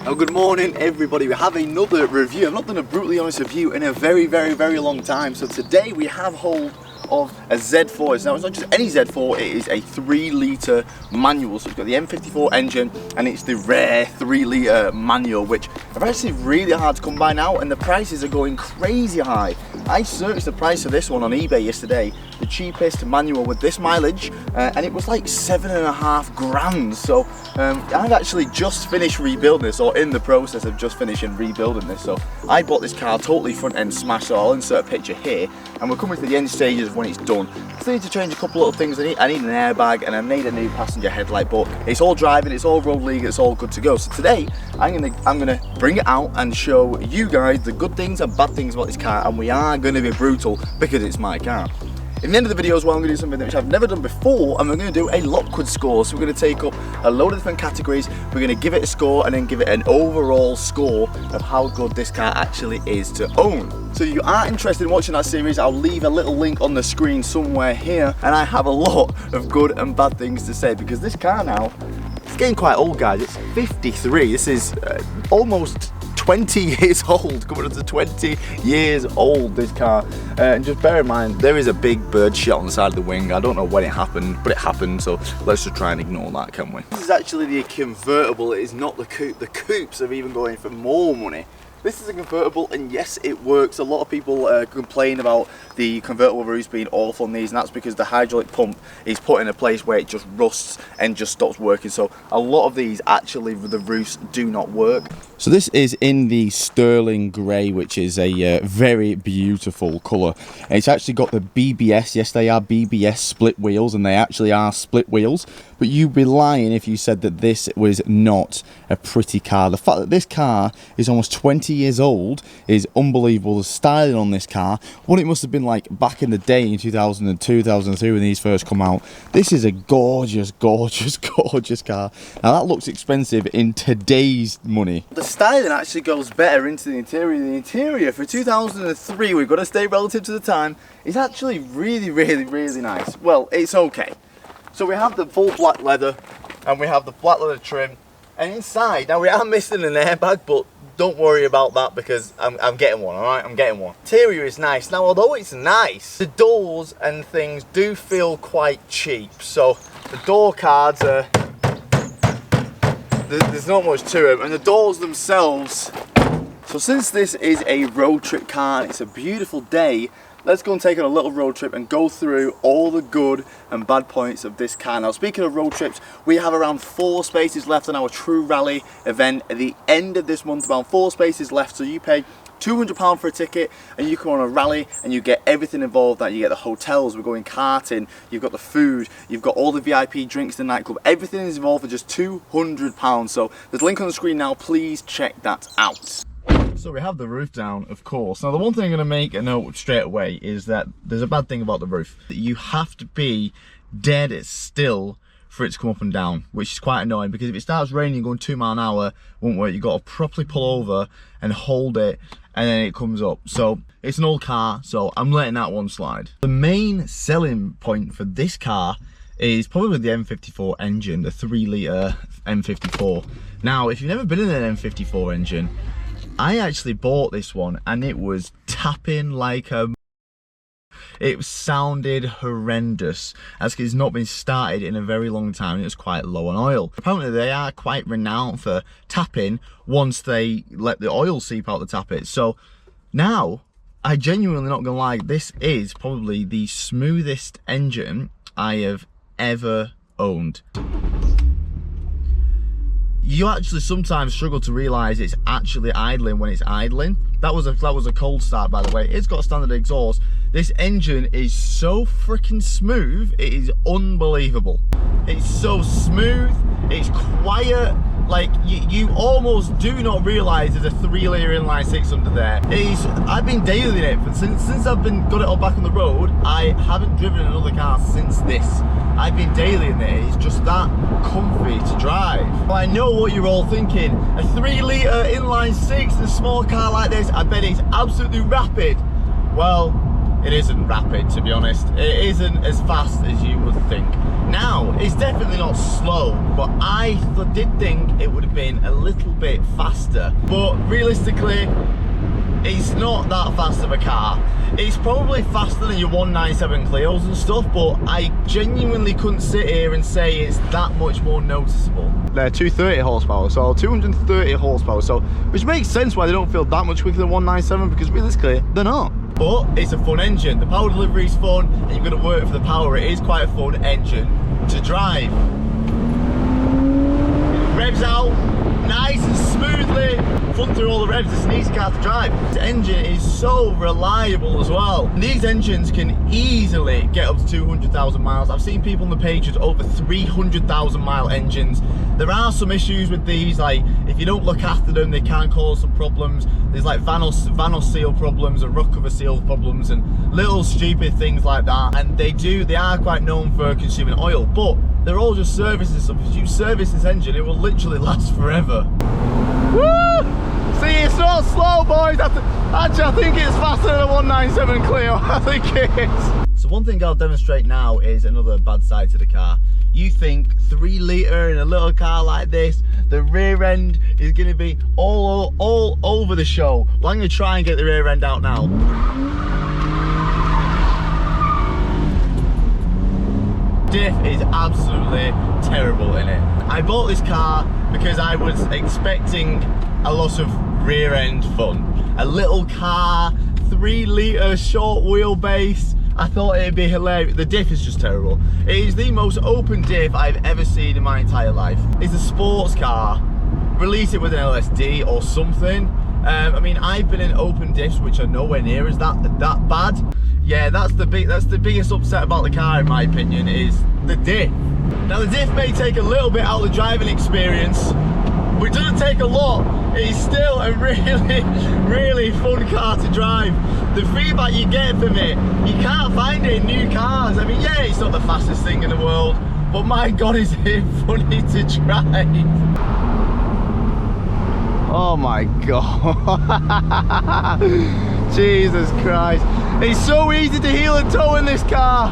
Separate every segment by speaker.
Speaker 1: Oh, good morning everybody. We have another review. I've not done a brutally honest review in a very long time. So today we have hold of a Z4. Now it's not just any Z4, it is a 3-litre manual. So it's got the M54 engine and it's the rare 3-litre manual, which are actually really hard to come by now, and the prices are going crazy high. I searched the price of this one on eBay yesterday, the cheapest manual with this mileage, and it was like 7.5 grand. So I've actually just finished rebuilding this, or in the process of just finishing rebuilding this. So I bought this car totally front end smashed, so I'll insert a picture here, and we're coming to the end stages of when it's done. I still need to change a couple little things. I need an airbag and I need a new passenger headlight, but it's all driving, it's all road legal, it's all good to go. So today I'm gonna bring it out and show you guys the good things and bad things about this car, and we are gonna be brutal because it's my car. In the end of the video as well, I'm going to do something which I've never done before, and we're going to do a Lockwood score. So we're going to take up a load of different categories, we're going to give it a score and then give it an overall score of how good this car actually is to own. So if you are interested in watching that series, I'll leave a little link on the screen somewhere here, and I have a lot of good and bad things to say because this car now, it's getting quite old, guys. It's 53, this is almost 20 years old, coming up to 20 years old, this car. And just bear in mind, there is a big bird shit on the side of the wing. I don't know when it happened, but it happened, so let's just try and ignore that, can we? This is actually the convertible, it is not the coupe. The coupes are even going for more money. This is a convertible, and yes, it works. A lot of people complain about the convertible roofs being awful on these, and that's because the hydraulic pump is put in a place where it just rusts and just stops working. So a lot of these, actually, the roofs do not work. So this is in the sterling grey, which is a very beautiful colour. And it's actually got the BBS, yes, they are BBS split wheels, and they actually are split wheels. But you'd be lying if you said that this was not a pretty car. The fact that this car is almost 20 years old is unbelievable. The styling on this car, what it must have been like back in the day in 2002, 2003 when these first come out. This is a gorgeous, gorgeous, gorgeous car. Now that looks expensive in today's money. The styling actually goes better into the interior. The interior for 2003, we've got to stay relative to the time, is actually really nice. Well, it's okay. So we have the full black leather and we have the black leather trim, and inside, now we are missing an airbag, but don't worry about that because I'm getting one, alright? I'm getting one. Interior is nice. Now, although it's nice, the doors and things do feel quite cheap. So the door cards are, there's not much to them, and the doors themselves. So since this is a road trip car and it's a beautiful day, let's go and take on a little road trip and go through all the good and bad points of this car. Now, speaking of road trips, we have around 4 spaces left on our True Rally event at the end of this month. Around 4 spaces left, so you pay £200 for a ticket and you come on a rally and you get everything involved. That you get the hotels, we're going karting, you've got the food, you've got all the VIP drinks in the nightclub. Everything is involved for just £200. So there's a link on the screen now, please check that out. So we have the roof down, of course. Now the one thing I'm going to make a note straight away is that there's a bad thing about the roof. You have to be dead still for it to come up and down, which is quite annoying because if it starts raining going 2 miles an hour, it won't work. You've got to properly pull over and hold it, and then it comes up. So it's an old car, so I'm letting that one slide. The main selling point for this car is probably the M54 engine, the 3-litre M54. Now, if you've never been in an M54 engine, I actually bought this one and it was tapping like a... It sounded horrendous as it's not been started in a very long time and it was quite low on oil. Apparently they are quite renowned for tapping once they let the oil seep out the tappet. So now, I genuinely not gonna lie, this is probably the smoothest engine I have ever owned. You actually sometimes struggle to realise it's actually idling when it's idling. That was a cold start, by the way. It's got standard exhaust. This engine is so freaking smooth, it is unbelievable. It's so smooth, it's quiet, like you almost do not realise there's a 3-litre inline 6 under there. I've been dailying it, since I've got it all back on the road, I haven't driven another car since this. I've been dailying it, it's just that comfy to drive. Well, I know what you're all thinking, a 3-litre inline 6 in a small car like this, I bet it's absolutely rapid. Well, it isn't rapid, to be honest. It isn't as fast as you would think. Now, it's definitely not slow, but I did think it would have been a little bit faster. But realistically, it's not that fast of a car. It's probably faster than your 197 Clios and stuff, but I genuinely couldn't sit here and say it's that much more noticeable. They're 230 horsepower, so 230 horsepower, so which makes sense why they don't feel that much quicker than 197, because realistically, they're not. But it's a fun engine. The power delivery is fun, and you've got to work for the power. It is quite a fun engine to drive. It revs out nice and smoothly, fun through all the revs. It's an easy car to drive. This engine is so reliable as well. And these engines can easily get up to 200,000 miles. I've seen people on the page with over 300,000 mile engines. There are some issues with these, like if you don't look after them, they can cause some problems. There's like vanel seal problems and rock cover seal problems and little stupid things like that. And they are quite known for consuming oil, but they're all just services. So if you service this engine, it will literally last forever. Woo! See, it's not slow, boys. Actually, I think it's faster than a 197 Clio. I think it is. So one thing I'll demonstrate now is another bad side to the car. You think 3 litre in a little car like this, the rear end is going to be all over the show. Well, I'm going to try and get the rear end out now. Diff is absolutely terrible in it. I bought this car because I was expecting a lot of rear end fun. A little car, 3 litre short wheelbase. I thought it'd be hilarious. The diff is just terrible. It is the most open diff I've ever seen in my entire life. It's a sports car. Release it with an LSD or something. I mean, I've been in open diffs which are nowhere near as that bad. Yeah, that's the biggest upset about the car, in my opinion, is the diff. Now, the diff may take a little bit out of the driving experience, but it doesn't take a lot. It's still a really fun car to drive. The feedback you get from it, you can't find it in new cars. I mean, yeah, it's not the fastest thing in the world, but my God, is it funny to drive. Oh my God. Jesus Christ. It's so easy to heel and toe in this car.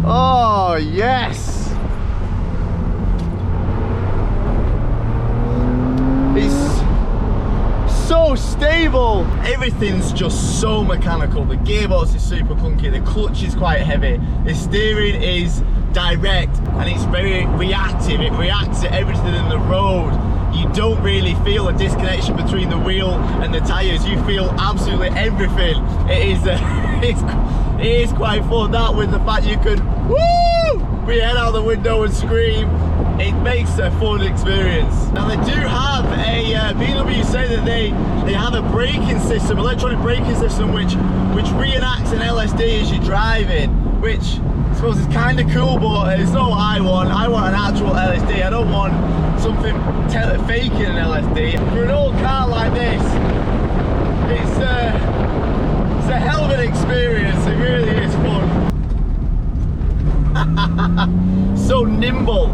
Speaker 1: Oh, yes. It's so stable. Everything's just so mechanical. The gearbox is super clunky. The clutch is quite heavy. The steering is direct and it's very reactive. It reacts to everything in the road. You don't really feel a disconnection between the wheel and the tyres. You feel absolutely everything. It is quite fun. That with the fact you could put your head out the window and scream. It makes a fun experience. Now they do have a BMW say that they have a braking system, electronic braking system, which reenacts an LSD as you're driving, which I suppose is kind of cool, but it's not what I want. I want an actual LSD. I don't want something faking an LSD. For an old car like this, it's a hell of an experience. It really is fun. So nimble.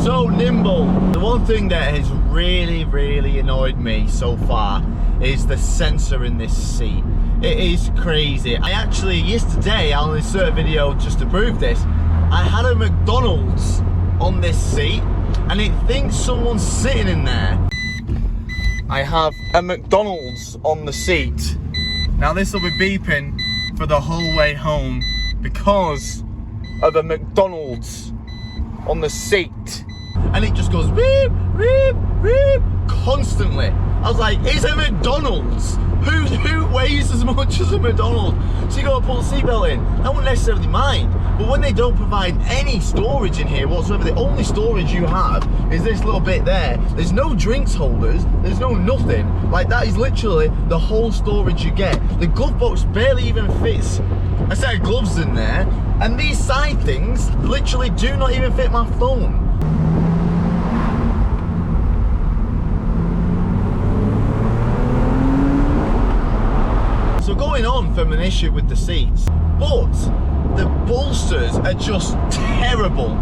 Speaker 1: So nimble. The one thing that has really annoyed me so far is the sensor in this seat. It is crazy. I actually, yesterday, I'll insert a video just to prove this, I had a McDonald's on this seat and it thinks someone's sitting in there. I have a McDonald's on the seat. Now this will be beeping for the whole way home because of a McDonald's on the seat. And it just goes beep, beep, beep, constantly. I was like, it's a McDonald's. Who weighs as much as a McDonald's? So you gotta pull the seatbelt in. I wouldn't necessarily mind. But when they don't provide any storage in here whatsoever, the only storage you have is this little bit there. There's no drinks holders, there's no nothing. Like, that is literally the whole storage you get. The glove box barely even fits a set of gloves in there. And these side things literally do not even fit my phone. So going on from an issue with the seats, but the bolsters are just terrible.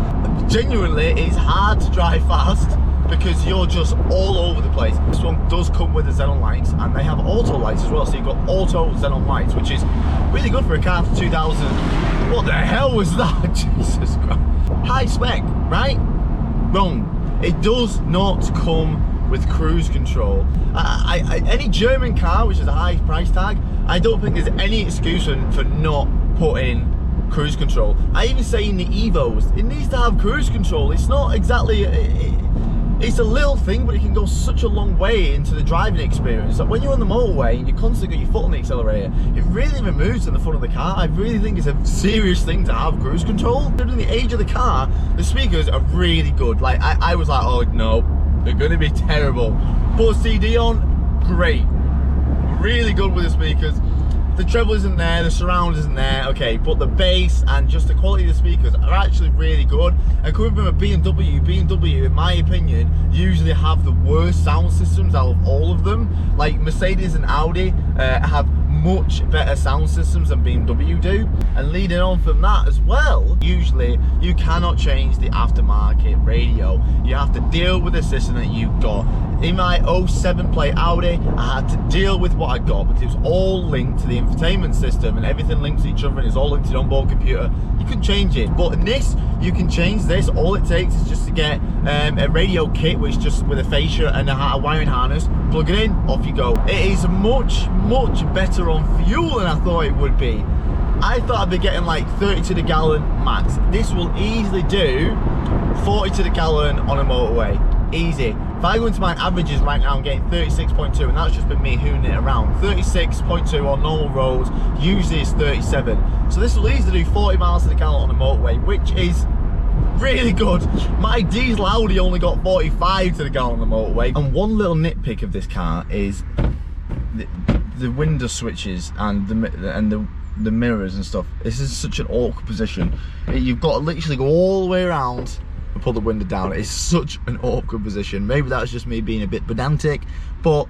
Speaker 1: Genuinely, it's hard to drive fast because you're just all over the place. This one does come with the xenon lights, and they have auto lights as well, so you've got auto xenon lights, which is really good for a car for 2000. What the hell was that? Jesus Christ. High spec, right? Wrong. It does not come with cruise control. Any German car which is a high price tag, I don't think there's any excuse for not putting cruise control. I even say in the Evos, it needs to have cruise control. It's not exactly, it's a little thing, but it can go such a long way into the driving experience. Like when you're on the motorway and you constantly got your foot on the accelerator, it really removes in the front of the car. I really think it's a serious thing to have cruise control. Considering the age of the car, the speakers are really good. Like I was like, oh no, they're gonna be terrible. Put CD on, great. Really good with the speakers. The treble isn't there, the surround isn't there, okay, but the bass and just the quality of the speakers are actually really good. And coming from a BMW, in my opinion, usually have the worst sound systems out of all of them. Like Mercedes and Audi have much better sound systems than BMW do. And leading on from that as well, usually you cannot change the aftermarket radio. You have to deal with the system that you've got. In my 07 plate Audi, I had to deal with what I got because it was all linked to the infotainment system and everything links to each other and it's all linked to the onboard computer. You can change it, but in this, you can change this. All it takes is just to get a radio kit, which just with a fascia and a wiring harness, plug it in, off you go. It is much better on fuel than I thought it would be. I thought I'd be getting like 30 to the gallon max. This will easily do 40 to the gallon on a motorway. Easy. If I go into my averages right now, I'm getting 36.2, and that's just been me hooning it around. 36.2 on normal roads, usually it's 37. So this will easily do 40 miles to the gallon on a motorway, which is really good. My diesel Audi only got 45 to the gallon on the motorway. And one little nitpick of this car is the window switches and the mirrors and stuff. This is such an awkward position. You've got to literally go all the way around and pull the window down. It's such an awkward position. Maybe that's just me being a bit pedantic, but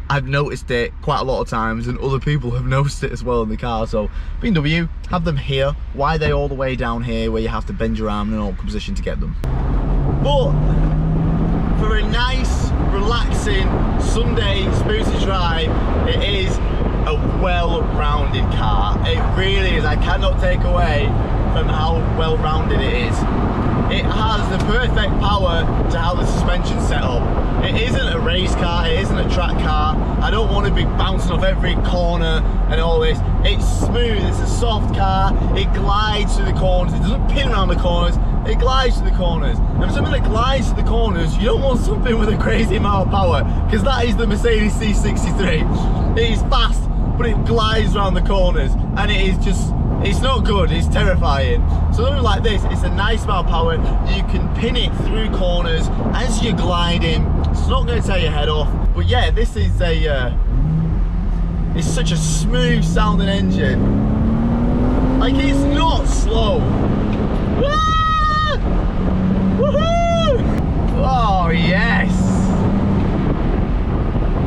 Speaker 1: I've noticed it quite a lot of times and other people have noticed it as well in the car. So BMW, have them here. Why are they all the way down here where you have to bend your arm in an awkward position to get them? But for a nice, relaxing Sunday spirited drive, it is a well-rounded car. It really is. I cannot take away from how well-rounded it is. It has the perfect power to how the suspension's set up. It isn't a race car, it isn't a track car. I don't want to be bouncing off every corner and all this. It's smooth, it's a soft car, it glides through the corners, it doesn't pin around the corners, it glides through the corners. And for something that glides through the corners, you don't want something with a crazy amount of power, because that is the Mercedes C63. It is fast, but it glides around the corners, and it is just, it's not good, it's terrifying. So something like this, it's a nice amount of power. You can pin it through corners as you're gliding. It's not going to tear your head off. But yeah, this is it's such a smooth sounding engine. Like, it's not slow. Ah! Woohoo! Oh yes!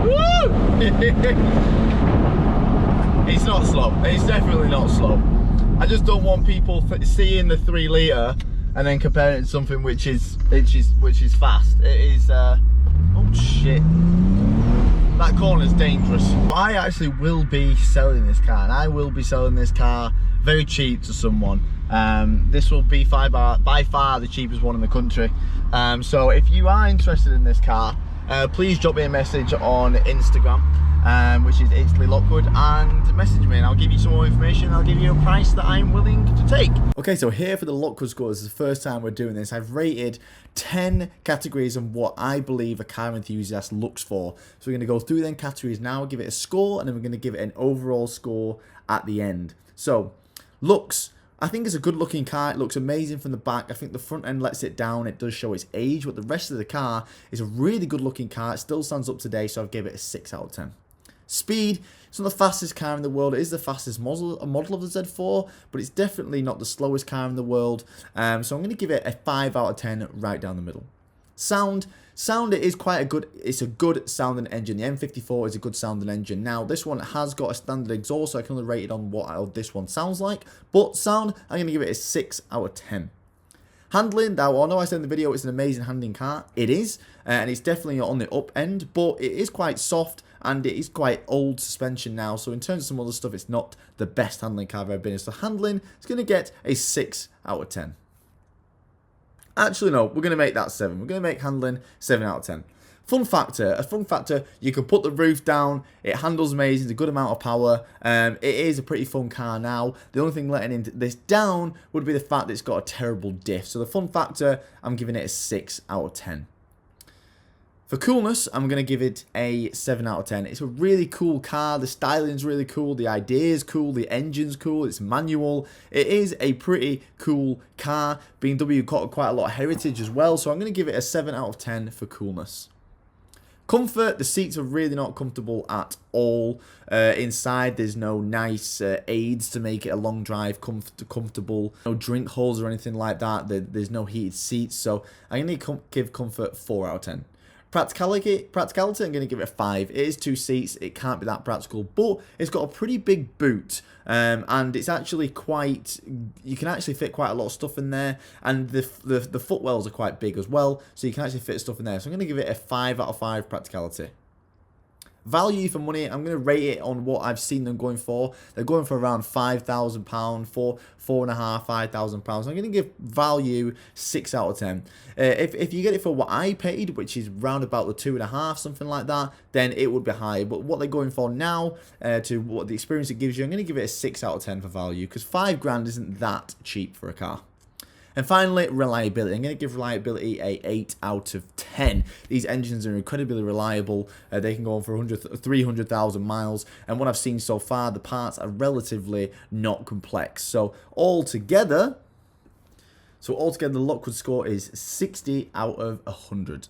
Speaker 1: Woo! It's not slow. It's definitely not slow. I just don't want people seeing the 3 litre and then comparing it to something which is fast. It is. Oh shit! That corner's dangerous. I actually will be selling this car, and I will be selling this car very cheap to someone. This will be by far the cheapest one in the country. So if you are interested in this car, please drop me a message on Instagram, which is Lockwood, and message me and I'll give you some more information. I'll give you a price that I'm willing to take. Okay, so here for the Lockwood score, this is the first time we're doing this. I've rated 10 categories on what I believe a car enthusiast looks for. So we're going to go through them categories now, give it a score, and then we're going to give it an overall score at the end. So, looks. I think it's a good looking car. It looks amazing from the back. I think the front end lets it down. It does show its age, but the rest of the car is a really good looking car. It still stands up today, so I've given it a 6 out of 10. Speed, it's not the fastest car in the world. It is the fastest model of the Z4, but it's definitely not the slowest car in the world. So I'm going to give it a 5 out of 10 right down the middle. Sound, it is quite a good, it's a good sounding engine. The M54 is a good sounding engine. Now, this one has got a standard exhaust, so I can only rate it on what this one sounds like. But sound, I'm going to give it a 6 out of 10. Handling, now I know I said in the video it's an amazing handling car. It is, and it's definitely on the up end, but it is quite soft and it is quite old suspension now. So in terms of some other stuff, it's not the best handling car I've ever been in. So handling is going to get a 6 out of 10. Actually, no, we're going to make that 7. We're going to make handling 7 out of 10. Fun factor, you can put the roof down, it handles amazing, it's a good amount of power, it is a pretty fun car now. The only thing letting this down would be the fact that it's got a terrible diff. So the fun factor, I'm giving it a 6 out of 10. For coolness, I'm going to give it a 7 out of 10. It's a really cool car, the styling's really cool, the idea is cool, the engine's cool, it's manual. It is a pretty cool car. BMW got quite a lot of heritage as well, so I'm going to give it a 7 out of 10 for coolness. Comfort, the seats are really not comfortable at all. Inside, there's no nice aids to make it a long drive comfortable. No drink holes or anything like that. There's no heated seats, so I'm going to give comfort 4 out of 10. Practicality, I'm going to give it a 5. It is 2 seats, it can't be that practical, but it's got a pretty big boot, and it's actually quite, you can actually fit quite a lot of stuff in there, and the footwells are quite big as well, so you can actually fit stuff in there. So I'm going to give it a 5 out of 5 practicality. Value for money, I'm going to rate it on what I've seen them going for. They're going for around £5,000, £4,500, £5,000. I'm going to give value 6 out of 10. If you get it for what I paid, which is round about the 2.5, something like that, then it would be high. But what they're going for now, to what the experience it gives you, I'm going to give it a 6 out of 10 for value, because £5 isn't that cheap for a car. And finally, reliability. I'm going to give reliability a 8 out of 10. These engines are incredibly reliable. They can go on for 300,000 miles. And what I've seen so far, the parts are relatively not complex. So altogether, the Lockwood score is 60 out of 100.